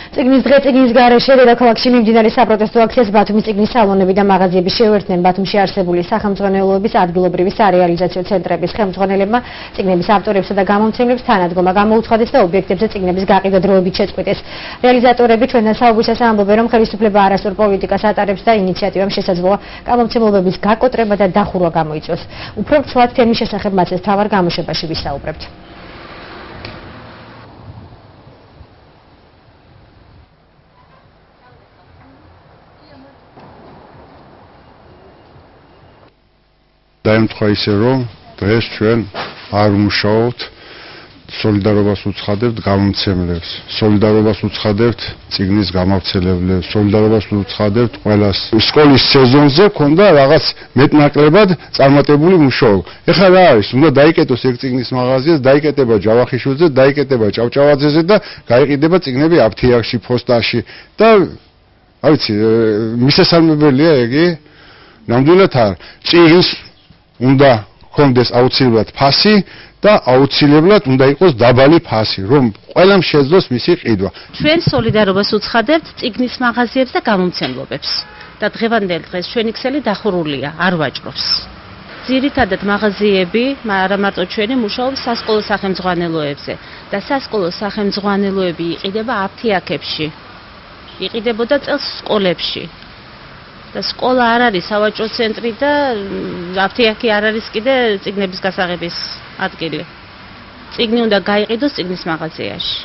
წიგნის დღე წიგნის გარეშე დედაქალაქში მიმდინარე საპროტესტო აქციას ბათუმის წიგნის სალონები და მაღაზიები შეუერთდნენ. ბათუმში არსებული სახელმძღვანელოების ადგილობრივი სარეალიზაციო ცენტრების ხელმძღვანელებმა წიგნების ავტორებსა და გამომცემლებს თანადგომა გამოუცხადეს და ობიექტებზე წიგნების გაყიდვა დროებით შეწყვიტეს. რეალიზატორები ჩვენთან საუბრისას ამბობენ, რომ ხელისუფლება არასწორ პოლიტიკას ატარებს და ინიციატივამ შესაძლოა გამომცემლობების გაკოტრება და დახურვა გამოიწვიოს. უფრო ცვლად თემის შესახებ მათ ეს თავარ გამოშვებაში ვისაუბრებთ. დაემთხვა ისე, რომ დღეს ჩვენ არ ვმუშაობთ, სოლიდარობას უცხადებთ გამომცემლებს, სოლიდარობას უცხადებთ წიგნის გამავრცელებლებს, სოლიდარობას უცხადებთ ყველას. სკოლის სეზონზე ქონდა რაღაც მეტნაკლებად წარმატებული მუშაობა. ეხლა რა არის? უნდა დაიკეტოს ეგ წიგნის მაღაზიას, დაიკეტება ჯავახიშვილზე, დაიკეტება ჭავჭავაძეზე და გაიყიდება წიგნები აფთიაქში, ფოსტაში და არ ვიცი, მისასალმებელია ეგი? ნამდვილად არ. წიგნის უნდა ქონდეს აუცილებლად ფასი და აუცილებლად უნდა იყოს დაბალი ფასი, რომ ყველამ შეძლოს მისი ყიდვა. ჩვენ სოლიდარობას უცხადებთ წიგნის მაღაზიებს და გამომცემლობებს და დღევანდელ დღეს ჩვენი ქსელი დახურულია, არ ვაჭრობს. ძირითადად მაღაზიები, არა მარტო ჩვენი, მუშაობს სასკოლო სახელმძღვანელოებზე და სასკოლო სახელმძღვანელოები იყიდება აფთიაქებში. იყიდებოდა წელს სკოლებში. და სკოლა არ არის სავაჭრო ცენტრი და აფთიაქი არ არის კიდე წიგნების გასაღების ადგილი. წიგნი უნდა გაიყიდოს წიგნის მაღაზიაში.